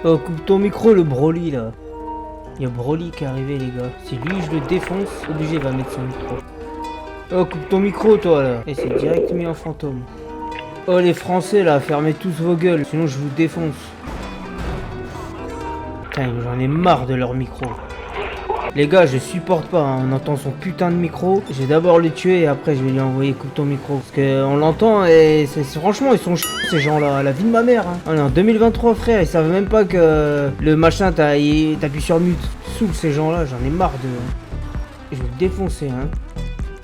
Oh, coupe ton micro, le Broly là. Il y a Broly qui est arrivé, les gars. Si lui je le défonce, obligé il va mettre son micro. Oh, coupe ton micro, toi là. Et c'est direct mis en fantôme. Oh, les Français là, fermez tous vos gueules, sinon je vous défonce. Putain, j'en ai marre de leur micro. Les gars, je supporte pas, hein. On entend son putain de micro. Je vais d'abord le tuer et après je vais lui envoyer coupe ton micro. Parce que on l'entend et franchement, ils sont ces gens-là. La vie de ma mère. Hein. On est en 2023, frère. Ils savent même pas que le machin, t'appuies sur mute. Saoule ces gens-là, j'en ai marre de. Je vais le défoncer, hein.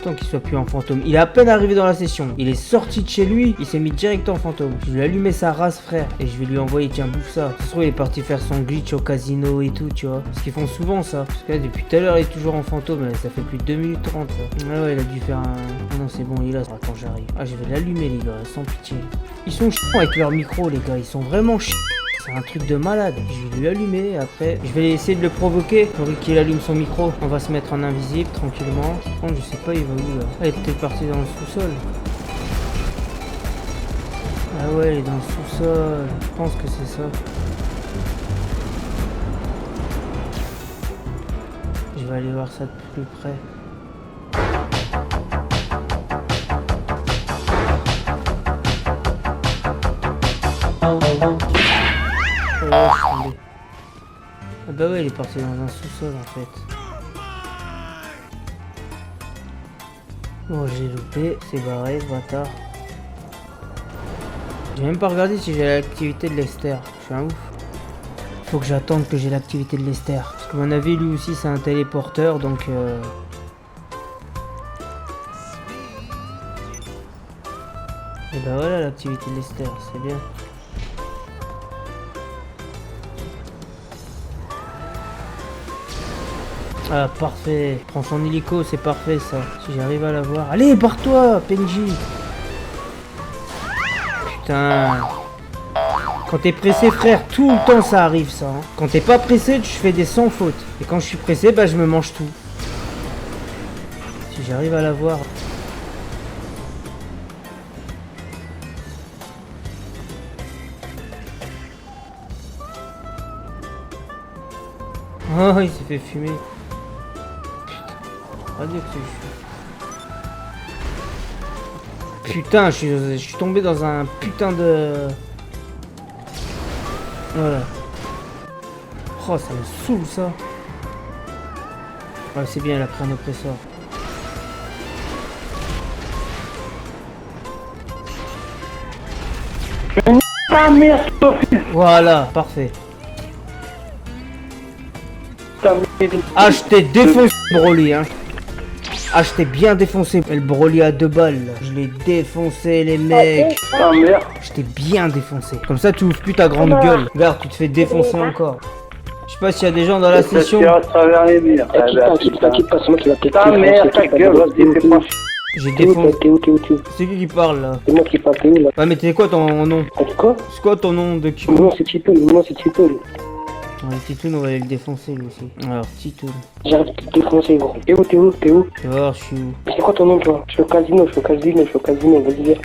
Tant qu'il soit plus en fantôme. Il est à peine arrivé dans la session. Il est sorti de chez lui. Il s'est mis direct en fantôme. Je vais allumer sa race, frère. Et je vais lui envoyer, tiens, bouffe ça. De toute façon, il est parti faire son glitch au casino et tout, tu vois. Parce qu'ils font souvent ça. Parce que là, depuis tout à l'heure, il est toujours en fantôme. Ça fait plus de 2 minutes 30. Là. Ah ouais, il a dû faire un. Ah non, c'est bon, il est là. Attends, j'arrive. Ah, je vais l'allumer, les gars, sans pitié. Ils sont chiants avec leur micro, les gars. Ils sont vraiment chiants. C'est un truc de malade. Je vais lui allumer après. Je vais essayer de le provoquer pour qu'il allume son micro. On va se mettre en invisible tranquillement. Par contre, je sais pas, il va où là. Ah, il est peut-être parti dans le sous-sol. Ah ouais, il est dans le sous-sol. Je pense que c'est ça. Je vais aller voir ça de plus près. Oh, ah bah ouais, il est parti dans un sous-sol en fait. Oh, j'ai loupé, c'est barré, bâtard. J'ai même pas regardé si j'ai l'activité de Lester. Je suis un ouf. Faut que j'attende que j'ai l'activité de Lester. Parce que à mon avis, lui aussi, c'est un téléporteur, donc Et bah voilà l'activité de Lester, c'est bien. Ah, parfait. Prends son hélico, c'est parfait ça. Si j'arrive à l'avoir. Allez, barre-toi, Penji. Putain. Quand t'es pressé, frère, tout le temps ça arrive ça. Hein. Quand t'es pas pressé, je fais des sans fautes. Et quand je suis pressé, bah je me mange tout. Si j'arrive à l'avoir. Oh, il s'est fait fumer. Putain, je suis tombé dans un putain de... Voilà. Oh, ça me saoule ça. Ouais, c'est bien, elle a pris un oppresseur. Voilà, parfait. Ah, je t'ai défoncé, Broly, hein. Ah, je t'ai bien défoncé. Le Broly à 2 balles, là. Je l'ai défoncé, les mecs. Ah merde. Je t'ai bien défoncé. Comme ça, tu ouvres plus ta grande gueule. Regarde, tu te fais défoncer encore. Je sais pas s'il y a des gens dans la session. T'inquiète pas, c'est moi qui va péter. Ta mère, ta gueule, vas-y, fais pas. J'ai défoncé. T'es où? C'est qui parle, là? C'est moi qui parle, t'es où, là? Ouais, mais t'es quoi ton nom? Quoi? C'est quoi ton nom de qui? Mon nom, c'est Titoun, Ouais, Titoun, on va aller le défoncer, lui aussi. Alors, Titoun. J'arrête de te défoncer, gros. T'es où? Tu vas voir, je suis où? C'est quoi ton nom, toi? Je suis au casino, vas-y, viens.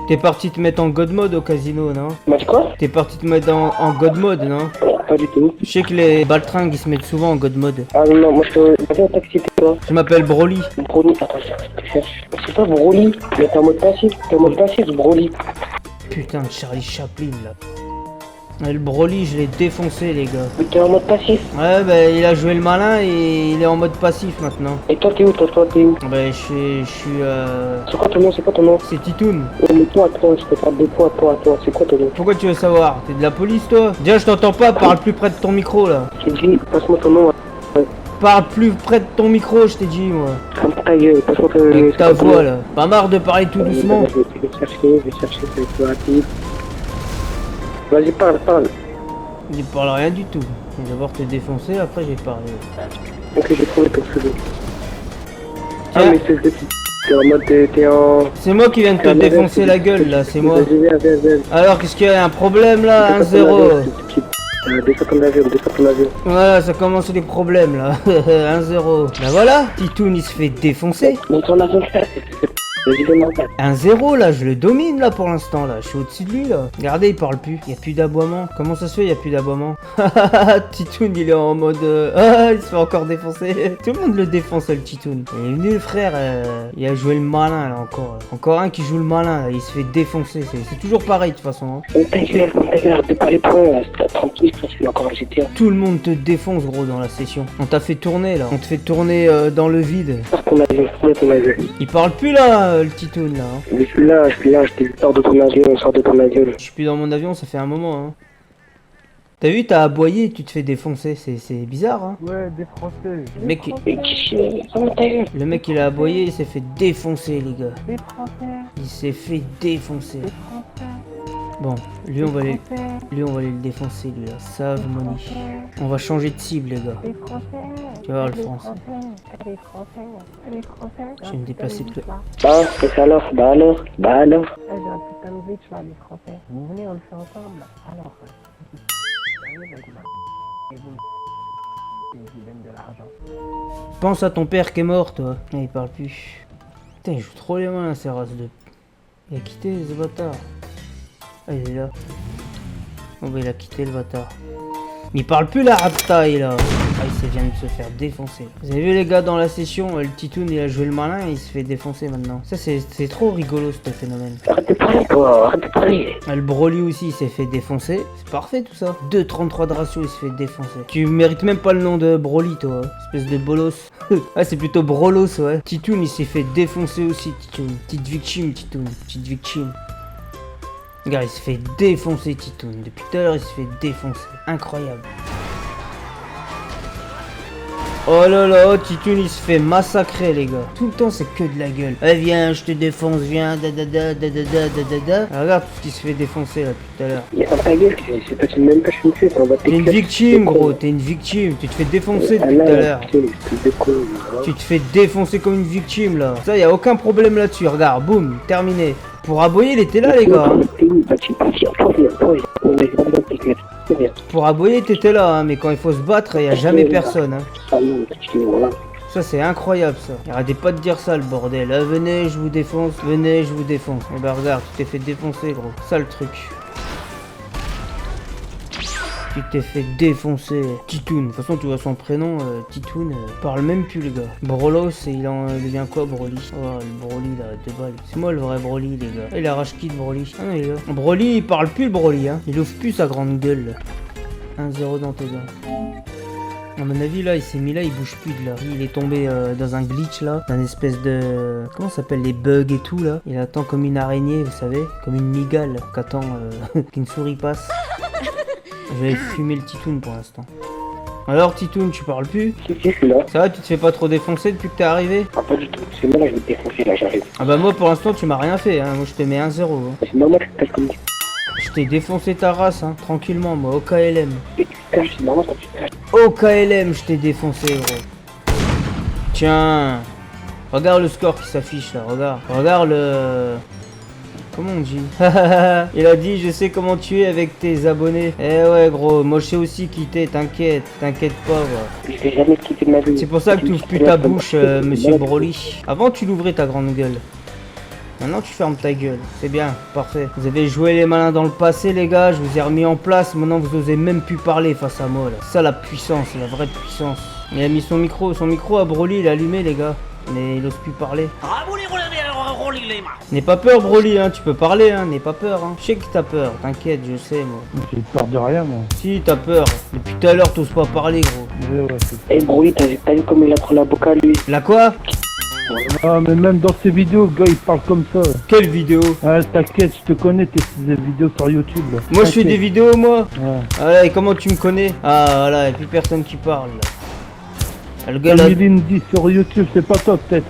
T'es parti te mettre en God Mode au casino, non? Tu m'as dit quoi? T'es parti te mettre en God Mode, non? Pas du tout. Je sais que les baltringues, ils se mettent souvent en God Mode. Ah non, moi je te... Viens, t'accepter, toi. Je m'appelle Broly. Broly, attends, je cherche. C'est pas Broly, mais t'es en mode passif, Broly. Putain de Charlie Chaplin, là. Et le Broly, je l'ai défoncé, les gars. Mais t'es en mode passif. Ouais, bah, il a joué le malin et il est en mode passif maintenant. Et toi, t'es où? T'es où? Bah, je suis C'est quoi ton nom? C'est Titoun. Mais toi, je te parle de toi. C'est quoi ton nom? Pourquoi tu veux savoir? T'es de la police, toi? Déjà, je t'entends pas, parle plus près de ton micro, là. Je t'ai dit, passe-moi ton nom. Parle plus près de ton micro, je t'ai dit, moi. Ferme ta gueule, passe-moi ton nom. Avec ta voix, là. Pas marre de parler tout doucement. Je vais chercher, c'est plus rapide. Vas-y, parle. Je parle rien du tout. Je vais d'abord te défoncer, après je vais parler. Ok, j'ai trouvé ton pseudo. Ah, Tiens. mais t'es en mode, t'es en... C'est moi qui viens de te défoncer la gueule, là, c'est moi. Vas-y. Alors, qu'est-ce qu'il y a? Un problème, là? 1-0. Descends ton avion. Voilà, ça commence les problèmes, là. 1-0. Bah voilà, Titoun, il se fait défoncer. Dans ton avion, Vas-y, donne-moi 4. 1-0 là, je le domine là pour l'instant là, je suis au-dessus de lui là. Regardez, il parle plus, il y a plus d'aboiement. Comment ça se fait, il y a plus d'aboiement? Titoun il est en mode ah, il se fait encore défoncer. Tout le monde le défonce le Titoun. Il est venu le frère, il a joué le malin là encore. Encore un qui joue le malin là, il se fait défoncer. C'est toujours pareil de toute façon. Hein. On t'aigueule, arrête de parler pour eux, là. Tranquille, frère, c'est encore un GTA. Tout le monde te défonce gros dans la session. On t'a fait tourner là, on te fait tourner dans le vide. Sors ton avion, Il parle plus là, le Titoun là. Hein. Je suis là, je t'ai vu, sors de ton avion, sors de ton avion. Je suis plus dans mon avion, ça fait un moment. Hein. T'as vu, t'as aboyé et tu te fais défoncer, c'est bizarre hein. Ouais, des Français. Le mec il a aboyé, il s'est fait défoncer les gars. Des Français. Il s'est fait défoncer. Des Français. Bon, lui on va aller le défoncer lui là, Save Money. On va changer de cible les gars. Des Français. Tu vas voir le français. Des Français. Des Français. Je vais me déplacer de Bah, et ça alors, bah alors. J'ai un putain de bitch là, les Français. Vous venez, on le fait ensemble. Alors. Et vous donne de l'argent. Pense à ton père qui est mort toi. Ah, il parle plus. Putain, il joue trop les mains ces races de... Il a quitté ce bâtard. Ah, il est là. Oh bah il a quitté le bâtard. Mais il parle plus la raptaille là. Ah, il vient de se faire défoncer. Vous avez vu les gars dans la session, le Titoun il a joué le malin et il se fait défoncer maintenant. Ça c'est trop rigolo ce phénomène. Arrête de parler, toi, arrête de parler. Ah, le Broly aussi il s'est fait défoncer. C'est parfait tout ça. 2,33 de ratio, il se fait défoncer. Tu mérites même pas le nom de Broly toi. Espèce de bolos. Ah c'est plutôt Brolos ouais. Titoun il s'est fait défoncer aussi Titoun. Petite victime Titoun. Petite victime. Regarde, il se fait défoncer Titoun. Depuis tout à l'heure, il se fait défoncer. Incroyable. Oh là là, Titoun, il se fait massacrer, les gars. Tout le temps, c'est que de la gueule. Eh, viens, je te défonce, viens, da da da da da da da da da. Ah, regarde tout ce qui se fait défoncer, là, depuis tout à l'heure. Il a ta gueule, c'est pas une même pas je me fais, on va T'es une victime, gros, t'es une victime. Tu te fais défoncer depuis tout à l'heure. Tu te fais défoncer comme une victime, là. Ça, y a aucun problème là-dessus. Regarde, boum, terminé. Pour aboyer, il était là, les gars. Hein. Pour aboyer, t'étais là, hein, mais quand il faut se battre, y a jamais personne. Hein. Ça, c'est incroyable, ça. Arrêtez pas de dire ça, le bordel. Ah, venez, je vous défonce. Venez, je vous défonce. Eh ben, regarde, tu t'es fait défoncer, gros. Ça, le truc. Tu t'es fait défoncer. Titoun. De toute façon, tu vois son prénom, Titoun. Parle même plus, les gars. Brolos, il devient quoi, Broly? Oh, le Broly, là, de balles. C'est moi le vrai Broly, les gars. Il a rage quitte Broly. Ah, il est là. Broly, il parle plus, le Broly, hein. Il ouvre plus sa grande gueule, là. 1-0 dans tes dents. À mon avis, là, il s'est mis là, il bouge plus de là. Il est tombé dans un glitch, là. Dans une espèce de... Comment ça s'appelle? Les bugs et tout, là. Il attend comme une araignée, vous savez. Comme une migale qu'attend qu'une souris passe. Je vais fumer le Titoun pour l'instant. Alors Titoun, tu parles plus? Si, je suis là. Ça va, tu te fais pas trop défoncer depuis que t'es arrivé? Ah, pas du tout. C'est moi là, je vais te défoncer là, j'arrive. Ah bah moi pour l'instant tu m'as rien fait, hein. Moi je te mets 1-0. Hein. C'est normal que tu casses comme tu Je t'ai défoncé ta race, hein. Tranquillement, moi, au KLM. te caches, c'est normal quand tu te caches. Au KLM, je t'ai défoncé, gros. Tiens. Regarde le score qui s'affiche là, regarde. Regarde le... Comment on dit? Il a dit je sais comment tu es avec tes abonnés. Eh ouais gros, moi je sais aussi qui t'es, t'inquiète pas gros. Je vais jamais te quitter de ma vie. C'est pour ça que tu ouvres plus ta bouche, monsieur Broly. Avant tu l'ouvrais ta grande gueule. Maintenant tu fermes ta gueule. C'est bien, parfait. Vous avez joué les malins dans le passé les gars, je vous ai remis en place. Maintenant vous osez même plus parler face à moi là. Ça la puissance, la vraie puissance. Il a mis son micro à Broly, il est allumé les gars. Mais il ose plus parler. N'aie pas peur Broly, hein, tu peux parler, hein, n'aie pas peur, hein. Je sais que t'as peur, t'inquiète, je sais moi. J'ai peur de rien, moi. Si, t'as peur. Depuis tout à l'heure, t'oses pas parler, gros. Ouais, Eh Broly, t'as vu comme il a trop la boca lui? La quoi? Ah, mais même dans ses vidéos, le gars, il parle comme ça. Quelle vidéo? Ah, t'inquiète, je te connais, tes vidéos sur YouTube, là. Moi, je fais des vidéos, moi. Ouais. Ah là, et comment tu me connais? Ah, voilà, y'a plus personne qui parle, là. Ah, le gars, là... Miline dit sur YouTube, c'est pas toi, peut-être.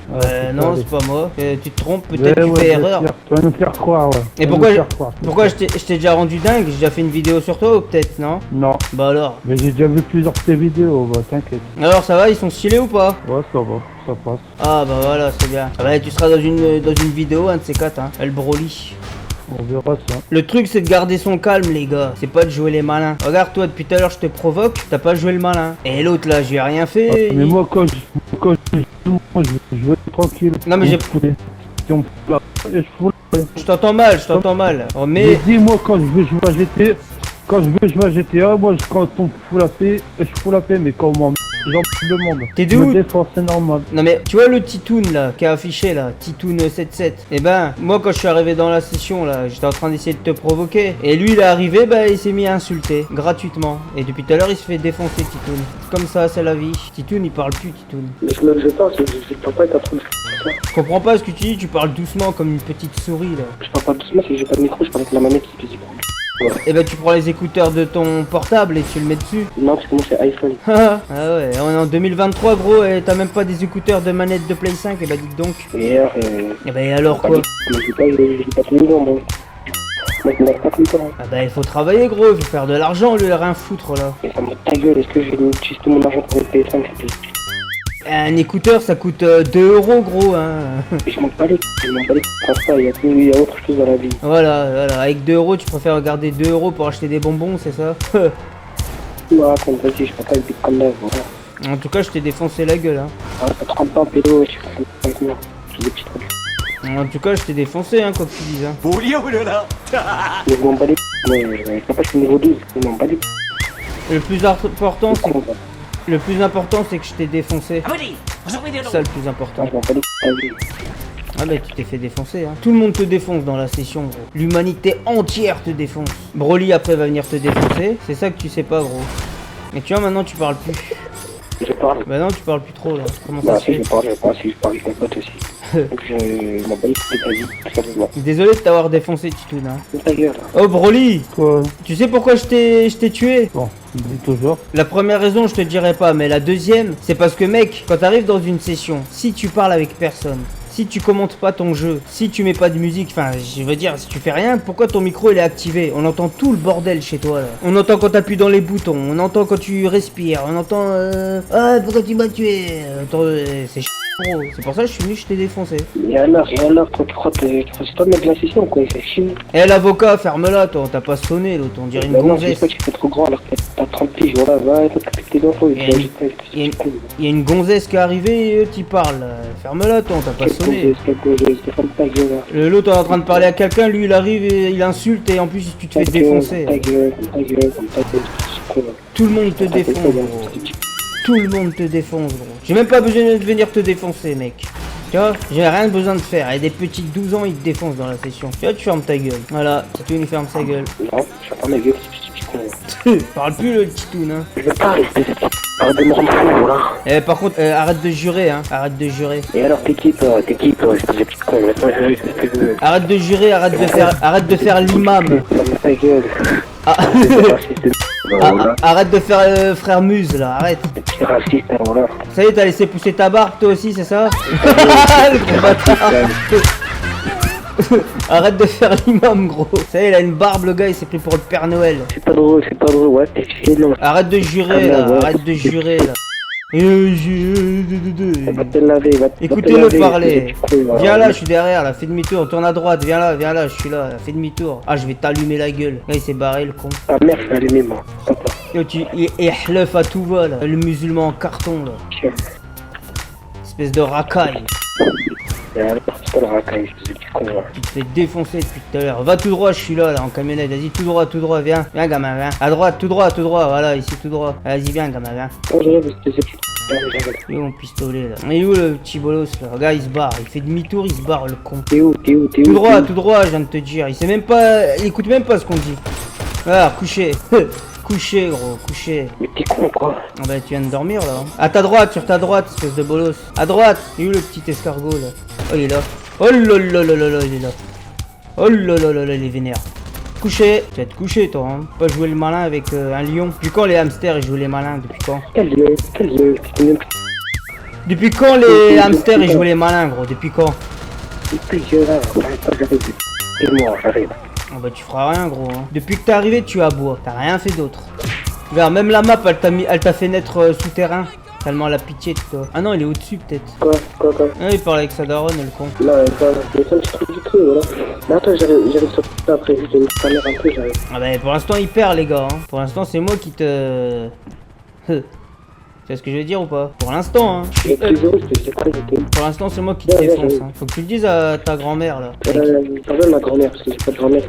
non, c'est pas moi. Tu te trompes, peut-être tu fais erreur. Tu vas nous faire croire, ouais. Et pourquoi je t'ai déjà rendu dingue? J'ai déjà fait une vidéo sur toi, ou peut-être, non? Non. Bah alors? Mais j'ai déjà vu plusieurs de tes vidéos, bah t'inquiète. Alors, ça va, ils sont stylés ou pas? Ouais, ça va, ça passe. Ah bah voilà, c'est bien. Ah bah tu seras dans une vidéo, un de ces quatre, hein. El Broly. On verra ça. Le truc c'est de garder son calme les gars, c'est pas de jouer les malins. Regarde toi, depuis tout à l'heure je te provoque, t'as pas joué le malin. Et l'autre là, j'ai rien fait. Ah, mais moi quand je joue, je veux être tranquille. Non mais et on fout la paix et je fous la paix. Je t'entends mal, je t'entends mal. Oh, J'ai mais dit, moi, quand je veux jouer à GTA, quand je veux jouer à GTA, moi, quand on fout la paix, je fous la paix, mais quand on m'en j'en demande. T'es Je d'où? me défends, c'est normal. non mais tu vois le Titoun là qui est affiché là, Titoun 77. Et ben moi quand je suis arrivé dans la session là, j'étais en train d'essayer de te provoquer. Et lui il est arrivé, bah il s'est mis à insulter gratuitement. Et depuis tout à l'heure il se fait défoncer Titoun. Comme ça c'est la vie. Titoun il parle plus Titoun. Mais je parle, je parle pas être en train de faire ça. Je comprends pas ce que tu dis, tu parles doucement comme une petite souris là. Je parle pas doucement, c'est que j'ai pas de micro, je parle avec la manette qui fait du bruit. Et ben tu prends les écouteurs de ton portable et tu le mets dessus. Non, parce que moi c'est iPhone. Ah ouais, on est en 2023 gros et t'as même pas des écouteurs de manette de Play 5, et bah dites donc. Et alors, Et bah et alors quoi? moi j'ai pas tous les jours, moi. Moi je me lève pas tout le temps. Ah bah il faut travailler gros, il faut faire de l'argent, lui rien foutre là. Et ça me ta gueule, est-ce que je vais utiliser tout mon argent pour une PS5 s'il te plaît? Un écouteur ça coûte 2 euros gros hein. Je m'en bats les je m'en bats les je pense pas, il y a autre chose dans la vie. Voilà, avec 2 euros tu préfères garder 2 euros pour acheter des bonbons, c'est ça? Ouais, comme vas-y, je fais pas le bitcoin là, voilà. En tout cas je t'ai défoncé la gueule hein. Ah, ça 30 ans, pédo, je suis pas 5 mois. Je fais des petits trucs. En tout cas je t'ai défoncé hein, quoi que tu dises hein. Mais je m'en bats les moi, je pas, je suis niveau 12, je m'en bats les Le plus important c'est... con, ça. Le plus important c'est que je t'ai défoncé. C'est ça le plus important. Je m'en bats les ta vie. Ah bah tu t'es fait défoncer hein. Tout le monde te défonce dans la session gros. L'humanité entière te défonce. Broly après va venir te défoncer. C'est ça que tu sais pas gros. Et tu vois maintenant tu parles plus. Je parle. Bah non tu parles plus trop là. Comment ça Bah se si fait? je parle avec mon pote aussi. Donc je m'en bats les couilles de ta vie, tout simplement. Désolé de t'avoir défoncé Titoun hein. C'est ta gueule. Oh Broly, Quoi? tu sais pourquoi je t'ai tué? Bon, dis toujours. La première raison je te dirai pas, mais la deuxième c'est parce que mec, quand t'arrives dans une session, si tu parles avec personne, si tu commentes pas ton jeu, si tu mets pas de musique, enfin je veux dire si tu fais rien, pourquoi ton micro il est activé? On entend tout le bordel chez toi là. On entend quand t'appuies dans les boutons, on entend quand tu respires, on entend ah pourquoi tu m'as tué? Attends, c'est gros, c'est pour ça que je suis venu, je t'ai défoncé. Et alors, toi tu crois que c'est toi le mec de la session quoi, il fait chier. Eh l'avocat, ferme-la toi, t'as pas sonné l'autre, on dirait une Mais non, c'est gonzesse. pas que tu fais trop grand alors que t'as 30 piges, voilà, va, toi t'as tes enfants, Il y a une gonzesse qui est arrivée et t'y parles. Ferme-la toi, t'as pas sonné. L'autre est en train de parler à quelqu'un, lui il arrive et il insulte et en plus tu te fais défoncer. Tout le monde te défonce gros. Tout le monde te défonce gros. J'ai même pas besoin de venir te défoncer mec. Tu vois, j'ai rien besoin de faire. Et des petits 12 ans ils te défoncent dans la session. Tu vois, tu fermes ta gueule. Voilà, Titoun il ferme sa gueule. Non, je ferme ma gueule, c'est petit con. Parle plus le Titoun hein. Je parle, arrête de me rendre fou, voilà. Eh par contre, arrête de jurer hein. Arrête de jurer. Et alors t'es qui toi, c'est petit con, maintenant je veux. Arrête de jurer, arrête de faire l'imam. Ferme ta gueule. Ah. Raciste, voilà. Arrête de faire frère Muse là, arrête. Petit raciste, voilà. Ça y est, t'as laissé pousser ta barbe toi aussi, c'est ça? Le gros bâtard. Arrête de faire l'imam gros. Ça y est, il a une barbe le gars, il s'est pris pour le Père Noël. C'est pas drôle, ouais, t'es gênant. Arrête de jurer là, ouais. arrête de jurer là. Va te laver, va te Écoutez-le laver, parler. c'est petit con, Viens là, je suis derrière là, fais demi-tour, tourne à droite, viens là, je suis là, fais demi-tour. Ah, je vais t'allumer la gueule. Là, il s'est barré le con. Ta mère, je vais allumer moi. Papa. Yo, il hleuf à tout va là, le musulman en carton là. Tiens. Espèce de racaille. Et alors, c'est pas le racaille, c'est petit con, là. Tu te fais défoncer depuis tout à l'heure. Va tout droit, je suis là, en camionnette. Vas-y, tout droit, viens. Viens, gamin, viens. À droite, tout droit, voilà, ici, tout droit. Vas-y, viens, gamin, viens. Oh, je rêve, c'est petit. Il est où mon pistolet, là? Il est où le petit bolos, là? Regarde, il se barre. Il fait demi-tour, il se barre, le con. T'es où? Tout droit, je viens de te dire. Il sait même pas... Il écoute même pas ce qu'on dit. Voilà, couché. Couché, gros, couché. Mais t'es con, quoi. Ah bah, tu viens de dormir, là. À ta droite, sur ta droite, espèce de bolos. À droite. Il est où le petit escargot, là? Oh, il est là. Oh là là là là là, il est là. Oh là là là là, il est vénère. Couché. Tu vas te coucher, toi, hein. Pas jouer le malin avec un lion. Depuis quand les hamsters, ils jouent les malins? Depuis quand? Quel lieu, Depuis quand les hamsters, ils jouent les malins, gros? Depuis quand? c'est dégueulasse. J'arrive. Et moi, j'arrive. Ah bah tu feras rien gros hein. Depuis que t'es arrivé tu aboies, t'as rien fait d'autre. Regarde, même la map elle t'a fait naître souterrain. Tellement la pitié de toi. Ah non il est au-dessus peut-être. Quoi? Ah il parle avec sa daronne le con. Là, c'est un petit truc du truc, voilà. Mais attends, j'arrive sur ça après, juste une caméra un peu, j'arrive. Ah bah pour l'instant il perd les gars hein. Pour l'instant c'est moi qui te... Tu vois ce que je veux dire ou pas? Pour l'instant, hein. Et plus heureux, c'est quoi, j'étais. Pour l'instant, c'est moi qui te défonce. Hein. Faut que tu le dises à ta grand-mère là. Pardon, ma grand-mère, parce que j'ai pas de grand-mère.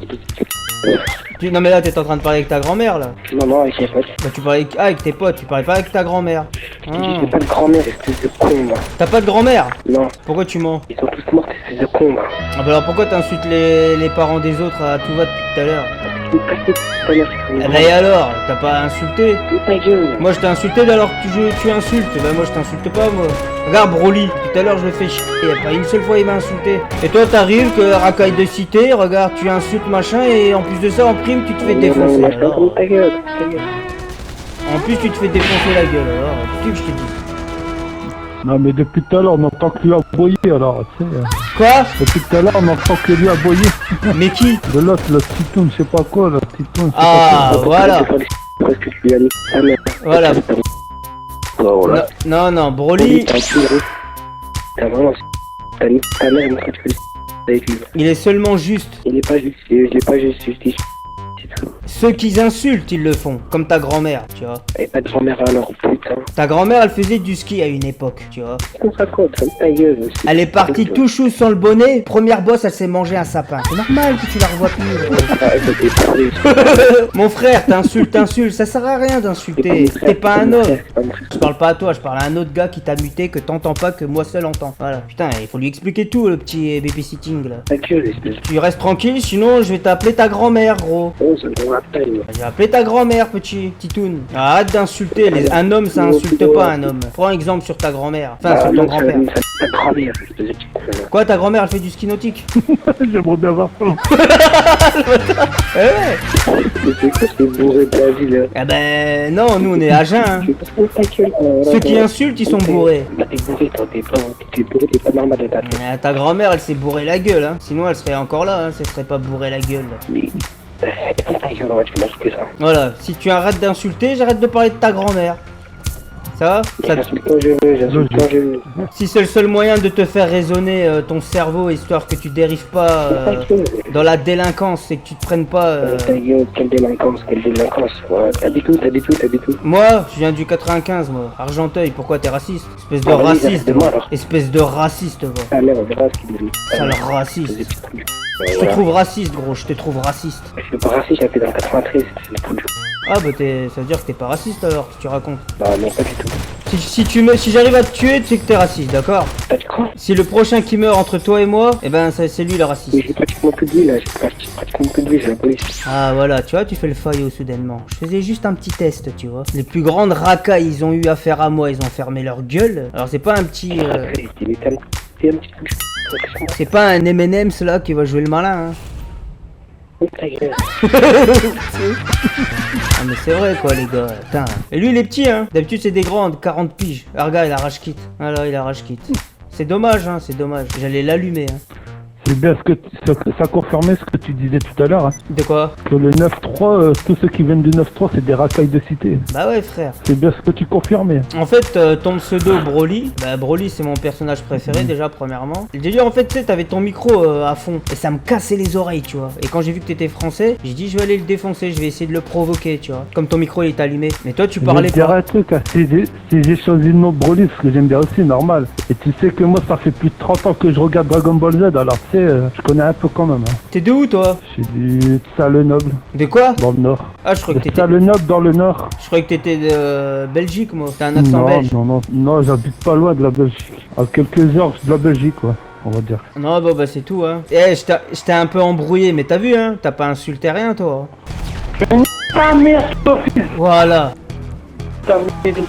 Non, mais là, t'es en train de parler avec ta grand-mère là. Non, non, avec mes potes. Bah, tu parlais avec tes potes, tu parlais pas avec ta grand-mère. Je dis, j'ai pas de grand-mère, espèce de con, moi. T'as pas de grand-mère? Non, Pourquoi tu mens? ils sont tous morts, espèce de con, moi. Ah, bah alors pourquoi t'insultes les parents des autres à tout va depuis tout à l'heure? Je vais passer tout à l'heure, je Eh bah, et alors? T'as pas insulté? ta gueule. Moi, je t'ai insulté alors que tu insultes. Bah, moi, je t'insulte pas, moi. Regarde, Broly, tout à l'heure, je le fais chier. Y a pas une seule fois, il m'a insulté. Et toi, t'arrives que racaille de cité, regarde, tu insultes machin, et en plus de ça, en prime, tu te fais défoncer. Non, non, Alors. ta gueule, ta gueule. En plus, tu te fais défoncer la gueule, alors. Qu'est-ce que je te dis? Non, mais depuis tout à l'heure, on entend que lui aboyer, alors, tu sais. Quoi? Depuis tout à l'heure, on entend que lui aboyer. Mais qui? De l'autre, le titoun, je sais pas quoi, le titoun. Ah, voilà. Parce que tu lui as dit ta mère. Voilà. Oh, voilà. Non, non, Broly, T'as vraiment. T'as mis ta mère, mais tu fais avec lui. il est seulement juste. Il est pas juste, je l'ai pas juste, je dis. C'est tout. Ceux qui insultent, ils le font. Comme ta grand-mère, tu vois. Et pas de grand-mère alors, putain. Ta grand-mère, elle faisait du ski à une époque, tu vois. Qu'on se raconte, ta gueule. Elle est partie tout chou sans le bonnet. Première bosse, elle s'est mangée un sapin. C'est normal que tu la revois plus. Mon frère, t'insultes. Ça sert à rien d'insulter. T'es pas un homme. Je parle pas à toi, je parle à un autre gars qui t'a muté, que t'entends pas, que moi seul entends. Voilà. Putain, il faut lui expliquer tout, le petit babysitting là. Ta gueule, espèce de. Tu restes tranquille, sinon je vais t'appeler ta grand-mère, gros. Oh, ça me rappelle, moi. Je vais appeler ta grand-mère, petit titoun. Arrête d'insulter. Un homme, ça insulte pas un homme. Prends exemple sur ta grand-mère. Enfin, sur ton grand-père. Ta grand-mère, espèce de petit con. Quoi, ta grand-mère, elle fait du ski nautique? J'aimerais bien voir ça. Eh ouais. C'est quoi ce bourré de la vie là? Eh ben, non, nous on est à jeun, hein. Je vais pas se mettre ta gueule. Ceux qui insultent, ils sont bourrés. Bah, t'es bourré, toi, t'es bourré, t'es pas normal de ta tête. Ta grand-mère, elle s'est bourré la gueule, hein. Sinon, elle serait encore là, hein. Elle serait pas bourré la gueule. Mais. Ta gueule, ouais, tu m'as que ça. Voilà, si tu arrêtes d'insulter, j'arrête de parler de ta grand-mère. Ça va? J'insulte quand je veux, j'insulte quand je veux. Si c'est le seul moyen de te faire raisonner ton cerveau, histoire que tu dérives pas dans la délinquance et que tu te prennes pas... Ta gueule, quelle délinquance, quelle délinquance. Ouais, t'as dit tout. Moi, je viens du 95, moi. Argenteuil, pourquoi t'es raciste? Espèce de Ah, vas-y, raciste, arrête-moi, alors. Espèce de raciste, va. Ah merde, on verra ce qu'il dit. Sale raciste. Je te Voilà. trouve raciste, gros, je te trouve raciste. Je suis pas raciste, j'ai fait dans 93, c'est le coup de. Ah bah ça veut dire que t'es pas raciste alors, que tu racontes. Bah non, pas du tout. Si j'arrive à te tuer, tu sais que t'es raciste, d'accord? T'as dit quoi? Si le prochain qui meurt entre toi et moi, eh ben c'est lui le Mais raciste. j'ai pratiquement plus de vie là, j'ai pratiquement plus de vie, c'est la police. Ah voilà, tu vois, tu fais le faillot soudainement. Je faisais juste un petit test, tu vois. Les plus grandes racailles, ils ont eu affaire à moi, ils ont fermé leur gueule. Alors c'est pas un petit... T'es un petit coup de. c'est pas un M&M's là qui va jouer le malin, hein. Ta gueule. Ah mais c'est vrai quoi les gars, putain. Et lui il est petit hein, d'habitude c'est des grands, de 40 piges. Ah regarde il a rage quitte, voilà il a rage quitte. C'est dommage hein, c'est dommage, j'allais l'allumer hein. C'est bien ça confirmait ce que tu disais tout à l'heure, hein. De quoi? Que le 9-3, tous ceux qui viennent du 9-3, c'est des racailles de cité. Bah ouais frère. C'est bien ce que tu confirmais. En fait ton pseudo Broly, bah Broly c'est mon personnage préféré déjà premièrement. Le délire en fait tu sais t'avais ton micro à fond et ça me cassait les oreilles tu vois. Et quand j'ai vu que t'étais français, j'ai dit je vais aller le défoncer, je vais essayer de le provoquer tu vois. Comme ton micro il est allumé. Mais toi tu Je parlais vais te dire pas. un truc, hein. Si j'ai choisi le nom Broly, parce que j'aime bien aussi, normal. Et tu sais que moi ça fait plus de 30 ans que je regarde Dragon Ball Z, alors tu sais, je connais un peu quand même. Hein. T'es de où toi? Je suis du Sale-Noble, De quoi? dans le nord. Ah je crois que De t'étais... Sale-Noble dans le nord. Je croyais que t'étais de Belgique moi, t'as un accent belge. Non, j'habite pas loin de la Belgique. À quelques heures de la Belgique, quoi, on va dire. Non bah c'est tout hein. Eh je t'ai un peu embrouillé mais t'as vu hein, t'as pas insulté rien toi. Ah merde, Sophie. Voilà.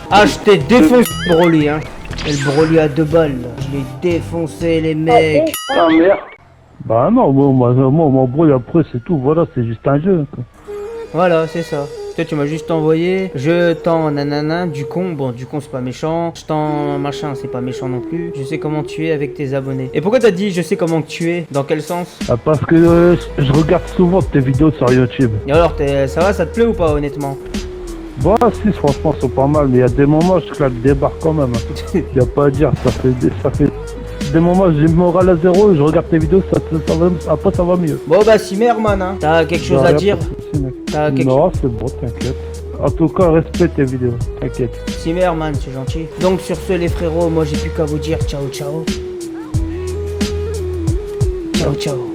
Ah je t'ai défoncé Broly hein. Et le Broly à 2 balles là. Je l'ai défoncé les mecs. Ah merde. Bah non, moi on m'embrouille après, c'est tout, voilà, c'est juste un jeu, quoi. Voilà c'est ça. Toi tu m'as juste envoyé je t'en nanana du con. Bon du con c'est pas méchant. Je t'en machin c'est pas méchant non plus. Je sais comment tu es avec tes abonnés. Et pourquoi t'as dit je sais comment tu es? Dans quel sens? Ah, parce que je regarde souvent tes vidéos sur YouTube. Et alors ça va, ça te plaît ou pas honnêtement? Bon, si, franchement, c'est pas mal, mais il y a des moments, je claque des barres quand même. Y a pas à dire, ça fait des moments, j'ai le moral à zéro, je regarde tes vidéos, après ça va mieux. Bon bah si Merman hein. T'as quelque chose Bah, à y a dire? pas de souci, mec. T'as quelque... Non, c'est bon, t'inquiète. En tout cas, respecte tes vidéos, t'inquiète. Simer, man, c'est gentil. Donc sur ce, les frérots, moi j'ai plus qu'à vous dire ciao ciao. Ciao ciao.